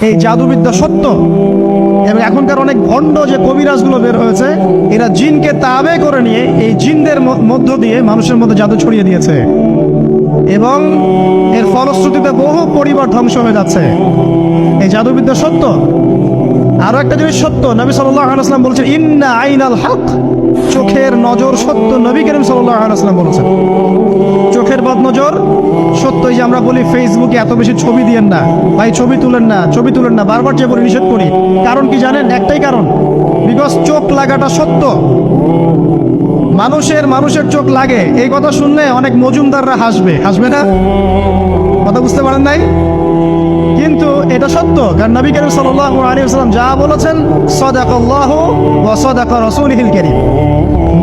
এই জাদুবিদ্যা সত্য। এবং এখনকার অনেক ভণ্ড যে কবিরাজগুলো বের হয়েছে, এরা জিনকে তাবে করে নিয়ে এই জিনদের মধ্য দিয়ে মানুষের মধ্যে জাদু ছড়িয়ে দিয়েছে, এবং এর ফলশ্রুতিতে বহু পরিবার ধ্বংস হয়ে যাচ্ছে। এই জাদুবিদ্যা সত্য। আরো একটা জিনিস সত্য, নবী সাল্লাল্লাহু আলাইহি ওয়াসাল্লাম বলেছেন ইন্না আইনাল হক, চোখের নজর সত্য। নবী করিম সাল্লাল্লাহু আলাইহি ওয়াসাল্লাম বলেছেন চোখের বদনজর সত্য। এই যে আমরা বলি ফেসবুকে এত বেশি ছবি দিয়েন না ভাই, ছবি তুলেন না, ছবি তুলেন না, বারবার যে বলে নিষেধ করি, কারণ কি জানেন? একটাই কারণ, বিকজ চোখ লাগাটা সত্য। মানুষের চোখ লাগে, এই কথা শুনলে অনেক মজুমদাররা হাসবে না? কথা বুঝতে পারেন নাই? কিন্তু এটা সত্য, কারণ নবী করিম সাল্লাল্লাহু আলাইহি ওয়াসাল্লাম যা বলেছেন সাদাকাল্লাহু ওয়া সাদাকা রাসূলুহুল কারীম।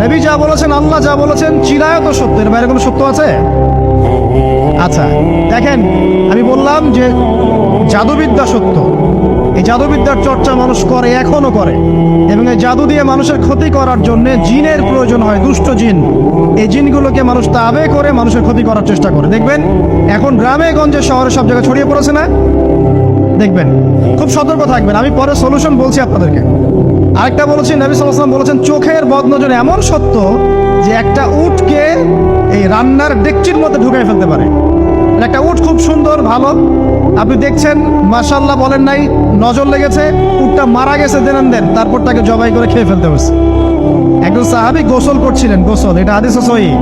নবী যা বলেছেন, আল্লাহ যা বলেছেন চিরায়ত সত্য, এর বাইরে কোনো সত্য আছে? আচ্ছা দেখেন, আমি বললাম যে জাদুবিদ্যা সত্য। এই জাদুবিদ্যার চর্চা মানুষ করে, এখনো করে, এবং এই জাদু দিয়ে মানুষের ক্ষতি করার জন্য জিনের প্রয়োজন হয়, দুষ্ট জিন। এই জিনগুলোকে মানুষ তাবে করে মানুষের ক্ষতি করার চেষ্টা করে। দেখবেন এখন গ্রামে গঞ্জে শহরে সব জায়গায় ছড়িয়ে পড়েছে না? দেখবেন, খুব সতর্ক থাকবেন। আমি পরে সলিউশন বলছি আপনাদেরকে। আরেকটা বলেছি, নবী সাল্লাল্লাহু আলাইহি ওয়াসাল্লাম বলেছেন চোখের বদনজর এমন সত্য যে একটা উটকে এই রান্নার ডেকচির মধ্যে ঢুকাই ফেলতে পারে। একটা উট খুব সুন্দর ভালো, আপনি দেখছেন মাশাআল্লাহ বলেন নাই, নজর লেগেছে, উটটা মারা গেছে দেন, তারপর তাকে জবাই করে খেয়ে ফেলতে হয়েছে। একজন সাহাবী গোসল করছিলেন, গোসল, এটা হাদিস সহিহ।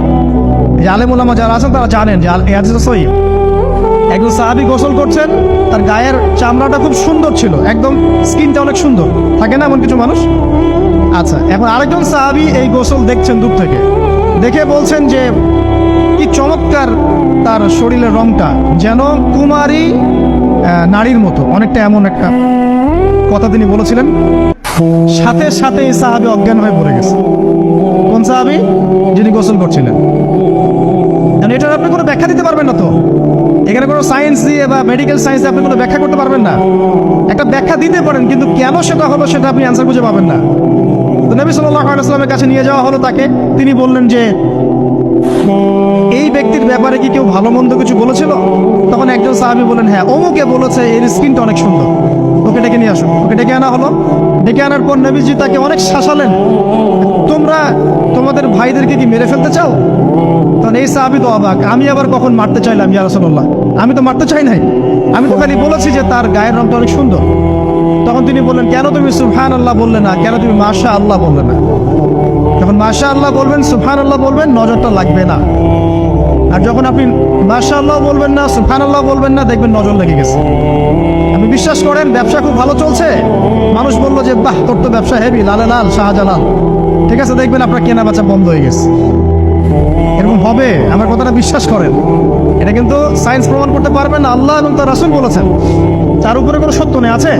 এই আলেম ওলামা যারা আছেন তারা জানেন যে এই হাদিস সহিহ। একজন সাহাবী গোসল করছেন, তার গায়ের চামড়াটা খুব সুন্দর ছিল, একদম স্কিনটা অনেক সুন্দর থাকে না এমন কিছু মানুষ? আচ্ছা, এখন আরেকজন সাহাবী এই গোসল দেখছেন দূর থেকে, দেখে বলছেন যে কি চমৎকার তার শরীরের রংটা, যেন কুমারী নারীর মতো, অনেকটা এমন একটা কথা তিনি বলেছিলেন। সাথে সাথে এই সাহাবী অজ্ঞান হয়ে পড়ে গেছে। কোন সাহাবী? যিনি গোসল করছিলেন। এটার আপনি কোনো ব্যাখ্যা দিতে পারবেন না তো, এখানে কোনো সায়েন্স দিয়ে বা মেডিকেল সায়েন্স দিয়ে আপনি কোনো ব্যাখ্যা করতে পারবেন না। একটা ব্যাখ্যা দিতে পারেন, কিন্তু কেন সেটা হলো সেটা আপনি অ্যান্সার খুঁজে পাবেন না। তো নবী সাল্লাল্লাহু আলাইহি ওয়াসাল্লামের কাছে নিয়ে যাওয়া হলো তাকে। তিনি বললেন যে এই ব্যক্তির ব্যাপারে কি কেউ ভালো মন্দ কিছু বলেছিল? তখন একজন সাহাবী বলেন হ্যাঁ, অমুকে বলেছে এর স্কিনটা অনেক সুন্দর, ওকে ডেকে নিয়ে আসো। ওকে ডেকে আনা হলো। ডেকে আনার পর নবীজি তাকে অনেক শাসালেন, তোমরা তোমাদের ভাইদেরকে কি মেরে ফেলতে চাও? তখন এই সাহাবী তো অবাক, আমি আবার কখন মারতে চাইলাম ইয়া রাসূলুল্লাহ? আমি তো মারতে চাই নাই, আমি তো খালি বলেছি যে তার গায়ের রংটা অনেক সুন্দর। তখন তিনি বললেন, কেন তুমি সুবহানাল্লাহ বললে না, কেন তুমি মাশাআল্লাহ বললে না? যখন মাশাআল্লাহ বলবেন, সুবহানাল্লাহ বলবেন, নজরটা লাগবে না। আর যখন আপনি মাশাআল্লাহ বলবেন না, সুবহানাল্লাহ বলবেন না, দেখবেন নজর লেগে গেছে। আপনি বিশ্বাস করেন ব্যবসা খুব ভালো চলছে, মানুষ বললো যে বাহ তোর তো ব্যবসা হেভি, লালে লাল শাহজালাল, ঠিক আছে, দেখবেন আপনার কেনা বেচা বন্ধ হয়ে গেছে। এরকম হবে, আমার কথাটা বিশ্বাস করেন। এটা কিন্তু সায়েন্স প্রমাণ করতে পারবে না, আল্লাহ এবং তার রাসূল বলেছেন, তার উপরে কোনো সত্য নেই। আছে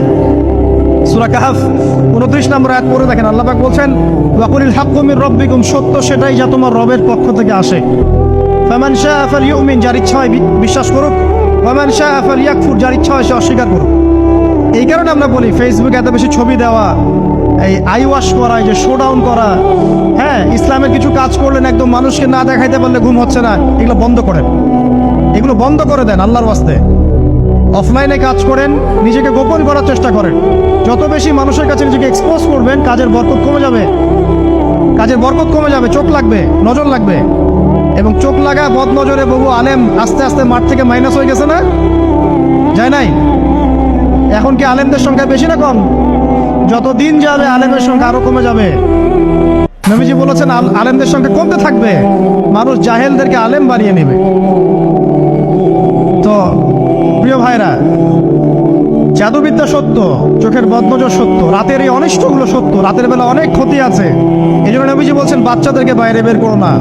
সূরা কাহফ 29 নম্বর আয়াত পড়ে দেখেন, আল্লাহ পাক বলছেন ওয়াকুলিল হাক্কু মির রাব্বিকুম, সত্য সেটাই যা তোমার রবের পক্ষ থেকে আসে। ফামান শাআ ফালইউমিন, যার ইচ্ছা হয় বিশ্বাস করুক, ওয়ামান শাআ ফালইয়াকফুর, যার ইচ্ছা হয় সে অস্বীকার করুক। এই কারণে আমরা বলি ফেসবুকে এত বেশি ছবি দেওয়া, এই আই ওয়াশ করা, এই যে শো ডাউন করা, হ্যাঁ, ইসলামের কিছু কাজ করলেন একদম মানুষকে না দেখাইতে পারলে ঘুম হচ্ছে না, এগুলো বন্ধ করেন, এগুলো বন্ধ করে দেন আল্লাহর ওয়াস্তে। অফলাইনে কাজ করেন, নিজেকে গোপন করার চেষ্টা করেন। যত বেশি মানুষের কাছে নিজেকে এক্সপোজ করবেন, কাজের বরকত কমে যাবে, কাজের বরকত কমে যাবে, চোখ লাগবে, নজর লাগবে। এবং চোখ লাগা বদ নজরে বহু আলেম আস্তে আস্তে মাঠ থেকে মাইনাস হয়ে গেছে না? যায় নাই? এখন কি আলেমদের সংখ্যা বেশি না কম? যত দিন যাবে আলেমের সংখ্যা আরো কমে যাবে। নবীজি বলেছেন আলেমদের সংখ্যা কমতে থাকবে, মানুষ জাহেলদেরকে আলেম বানিয়ে নেবে। তো প্রিয় ভাইরা, জাদুবিদ্যা সত্য, চোখের বদনজর সত্য, রাতের এই অনিষ্টগুলো সত্য, রাতের বেলা অনেক ক্ষতি আছে। এই জন্য নবীজি বলছেন বাচ্চাদেরকে বাইরে বের করো না,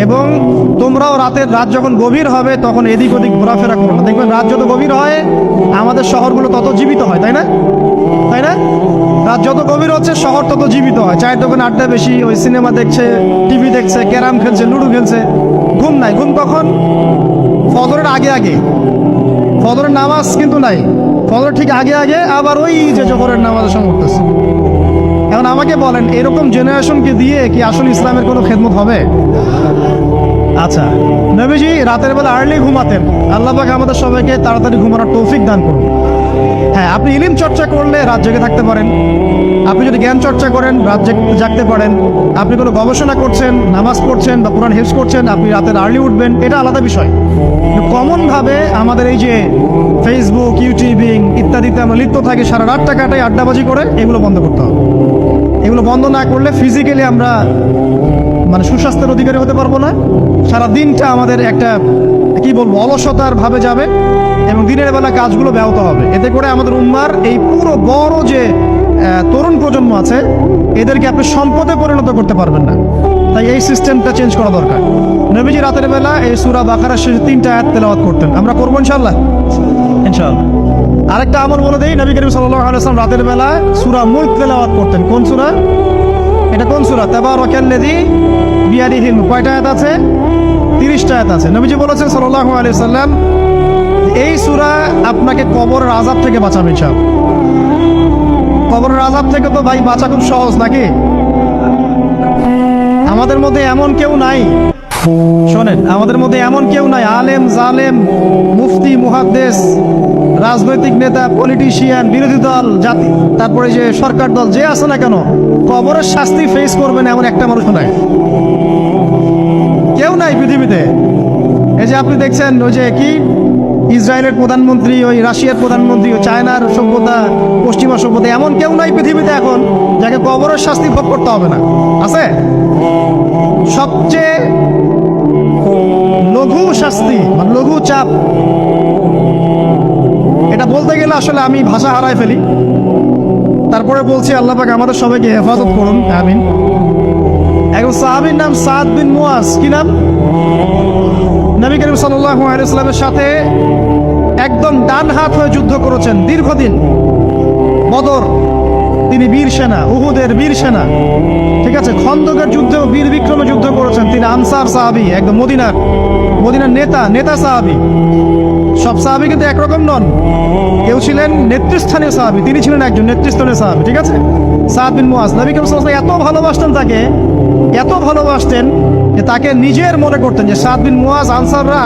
এবং তোমরাও রাত যখন গভীর হবে তখন এদিক ওদিক ঘোরাফেরা করো না। দেখবেন রাত যত গভীর হয় আমাদের শহরগুলো তত জীবিত হয়, তাই না? তাই না? রাত যত গভীর হচ্ছে শহর তত জীবিত হয়। চায়ের দোকানে আড্ডা বেশি, ওই সিনেমা দেখছে, টিভি দেখছে, ক্যারাম খেলছে, লুডো খেলছে, ঘুম নাই। ঘুম কখন? ফজরের আগে আগে। ফজরের নামাজ কিন্তু নাই, ফজর ঠিক আগে আগে, আবার ওই যে জোহরের নামাজের সময় উঠতেছে। এখন আমাকে বলেন, এরকম জেনারেশনকে দিয়ে কি আসলে ইসলামের কোনো খেদমত হবে? আচ্ছা, নবীজি রাতের বেলা আর্লি ঘুমাতেন, আল্লাহ পাক আমাদের সবাইকে তাড়াতাড়ি ঘুমানোর তৌফিক দান করুন। হ্যাঁ, আপনি ইলম চর্চা করলে রাত জেগে থাকতে পারেন, আপনি যদি জ্ঞান চর্চা করেন রাত জাগতে পারেন, আপনি কোনো গবেষণা করছেন, নামাজ পড়ছেন বা কোরআন হেফজ করছেন, আপনি রাতের আর্লি উঠবেন, এটা আলাদা বিষয়। কমনভাবে আমাদের এই যে ফেসবুক, ইউটিউবিং ইত্যাদিতে আমরা লিপ্ত থাকি, সারা রাতটা কাটাই আড্ডাবাজি করে, এগুলো বন্ধ করতে হবে। এগুলো বন্ধ না করলে ফিজিক্যালি আমরা মানে সুস্বাস্থ্যের অধিকারী হতে পারবো না। সারা দিনটা আমাদের একটা কি বলবো অলসতার ভাবে যাবে এবং দিনের বেলা কাজগুলো ব্যাহত হবে। এতে করে আমাদের উম্মার এই পুরো বড় যে তরুণ প্রজন্ম আছে এদেরকে আপনি সম্পদে পরিণত করতে পারবেন না। তাই এই সিস্টেমটা চেঞ্জ করা দরকার। নবীজি রাতের বেলা এই সূরা বাকারার শেষে 3টা আয়াত তেলাওয়াত করতেন, আমরা করবো ইনশাআল্লাহ। ইনশাআল্লাহ। আরেকটা আমল বলে দেই, নবী করিম সাল্লাল্লাহু আলাইহি ওয়াসাল্লাম রাতের বেলা সূরা মুলক তেলাওয়াত করতেন। কোন সূরা এটা? কোন সূরা? তাবারাকাল্লাযী বিয়াদিহিল মুলক। কয়টা আয়াত আছে? 30টা আয়াত আছে। নবীজি বলেছেন সাল্লাল্লাহু আলাইহি ওয়াসাল্লাম, এই সূরা আপনাকে কবরের আযাব থেকে বাঁচাবে ইনশাআল্লাহ। কবরের আযাব থেকে তো ভাই বাঁচা খুব সহজ নাকি? আমাদের মধ্যে এমন কেউ নাই, শোনেন, আমাদের মধ্যে এমন কেউ নাই আলেম জালেম মুফতি মুহাদ্দিস রাজনৈতিক নেতা পলিটিশিয়ান বিরোধী দল জাতি তারপরে যে সরকার দল যে আছে না কেন কবরের শাস্তি ফেস করবেন এমন একটা মানুষ নাই, কেউ নাই পৃথিবীতে। এই যে আপনি দেখছেন ওই যে কি ইসরায়েলের প্রধানমন্ত্রী, ওই রাশিয়ার প্রধানমন্ত্রী, ওই চায়নার সভ্যতা, পশ্চিমা সভ্যতা, এমন কেউ নাই পৃথিবীতে এখন যাকে কবরের শাস্তি ভোগ করতে হবে না। আছে? সবচেয়ে লঘু শাস্তি মানে লঘু চাপ, এটা বলতে গেলে আসলে আমি ভাষা হারায় ফেলি, তারপরে বলছি আল্লাহ পাক আমাদের সবাইকে হেফাজত করুন, আমিন। একজন সাহাবীর নাম সাদ বিন মুয়াজ। কি নাম? নবী করিম সাল্লাল্লাহু আলাইহি ওয়াসাল্লামের সাথে একদম ডান হাত হয়ে যুদ্ধ করেছেন দীর্ঘদিন। বদর তিনি বীর সেনা, উহুদের বীর সেনা, ঠিক আছে, খন্দকের যুদ্ধেও বীর বিক্রমে যুদ্ধ করেছেন। তিনি আনসার সাহাবী, একদম মদিনার নেতা সাহাবী। সব সাহাবী কিন্তু একরকম নন, কেউ ছিলেন নেতৃস্থানীয় সাহাবী, তিনি ছিলেন একজন নেতৃস্থানীয় সাহাবী, ঠিক আছে, সাদ বিন মুয়াজ। নবী করিম সাল্লাল্লাহু আলাইহি ওয়াসাল্লাম এত ভালোবাসতেন তাকে, এত ভালোবাসতেন যে তাকে নিজের মনে করতেন যে সাদ বিন মুয়াজ আনসাররা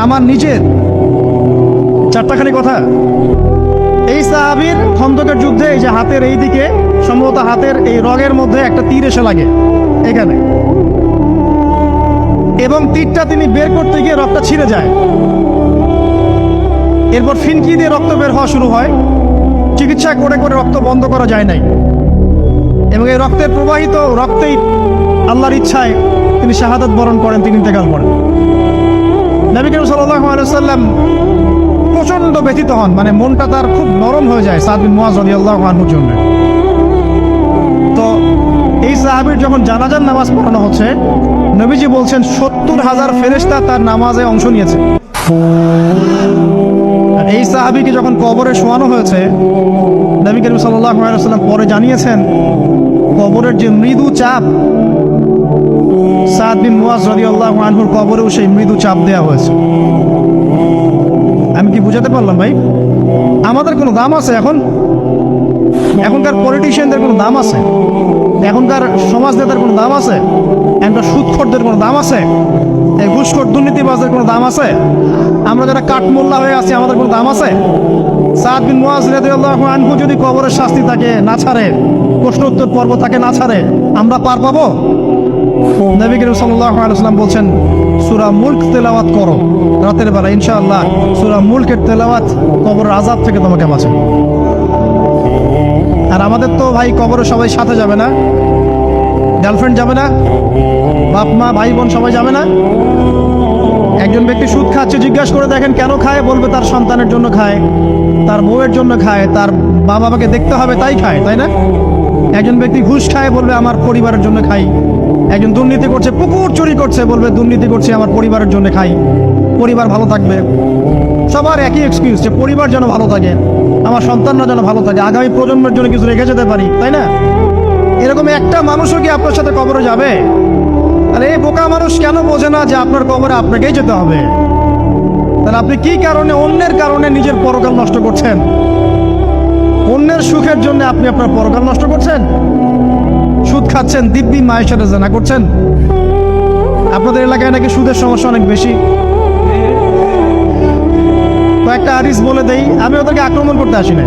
আমার নিজের। চারটাখানি কথা। এই সাহাবীর খন্দকের যুদ্ধে এই যে হাতের এই দিকে সম্ভবত হাতের এই রগের মধ্যে একটা তীর এসে লাগে এখানে, এবং তীরটা তিনি বের করতে গিয়ে রক্তটা ছিঁড়ে যায়। এরপর ফিনকি দিয়ে রক্ত বের হওয়া শুরু হয়। চিকিৎসা করে করে রক্ত বন্ধ করা যায় নাই, এবং এই রক্তের প্রবাহিত রক্তেই আল্লাহর ইচ্ছায় তিনি শাহাদাত বরণ করেন, তিনি ইন্তেকাল করেন। নবী করিম সাল্লাল্লাহু আলাইহি ওয়াসাল্লাম প্রচন্ড ব্যথিত হন, মানে মনটা তার খুব নরম হয়ে যায় সাদ বিন মুয়াজ রাদিয়াল্লাহু আনহুর জন্য। তো এই সাহাবীর যখন জানাজার নামাজ পড়ানো হচ্ছে, নবীজি বলছেন 70,000 ফেরেশতা তার নামাজে অংশ নিয়েছে। আর এই সাহাবীকে যখন কবরে শোয়ানো হয়েছে, নবী করিম সাল্লাল্লাহু আলাইহি ওয়াসাল্লাম পরে জানিয়েছেন কবরের যে মৃদু চাপ, সাদ বিন মুয়াজ রাদিয়াল্লাহু আনহুর কবরেও সেই মৃদু চাপ দেওয়া হয়েছে। আমি কি বুঝাতে পারলাম ভাই? আমাদের কোনো দাম আছে এখন? এখনকার পলিটিশিয়ানদের কোনো দাম আছে? এখনকার সমাজ নেতার কোনো দাম আছে? এখনকার সুদখোরদের কোনো দাম আছে? এই ঘুষখোর দুর্নীতিবাজদের কোনো দাম আছে? আমরা যারা কাঠমোল্লা হয়ে আছি আমাদের কোনো দাম আছে? সাদ বিন মুয়াজ রাদিয়াল্লাহু আনহু যদি কবরের শাস্তি তাকে না ছাড়ে, প্রশ্ন উত্তর পর্ব তাকে না ছাড়ে, আমরা পার পাবো? নবী করিম সাল্লাল্লাহু আলাইহি ওয়াসাল্লাম বলছেন সূরা মুলক তেলাওয়াত করো রাতের বেলা, ইনশাআল্লাহ সূরা মুলকের তেলাওয়াত কবরের আযাব থেকে তোমাকে বাঁচাবে। আর আমাদের তো ভাই কবরে সবাই সাথে যাবে না, গার্লফ্রেন্ড যাবে না, বাপ মা ভাই বোন সবাই যাবে না। একজন ব্যক্তি সুদ খাচ্ছে, জিজ্ঞাসা করে দেখেন কেন খায়, বলবে তার সন্তানের জন্য খায়, তার বউয়ের জন্য খায়, তার মা বাবাকে দেখতে হবে তাই খায়, তাই না? একজন ব্যক্তি ঘুষ খায়, বলবে আমার পরিবারের জন্য খাই। একজন দুর্নীতি করছে, পুকুর চুরি করছে, বলবে দুর্নীতি করছে আমার পরিবারের জন্য খাই, পরিবার ভালো থাকবে। সবার একই এক্সকিউজ যে পরিবার যেন ভালো থাকে, আমার সন্তানরা যেন ভালো থাকে, আগামী প্রজন্মের জন্য কিছু রেখে যেতে পারি, তাই না? এরকম একটা মানুষও কি আপনার সাথে কবরে যাবে? আর এই বোকা মানুষ কেন বোঝে না যে আপনার কবরে আপনাকেই যেতে হবে? তাহলে আপনি কি কারণে অন্যের কারণে নিজের পরকাল নষ্ট করছেন? অন্যের সুখের জন্য আপনি আপনার পরকাল নষ্ট করছেন। সুদ খাচ্ছেন, দিব্যি মায়ের সাথে জেনা করছেন। আপনাদের এলাকায় নাকি সুদের সমস্যা অনেক বেশি। কয়েকটা হাদিস বলে দেই, আমি ওদেরকে আক্রমণ করতে আসি না।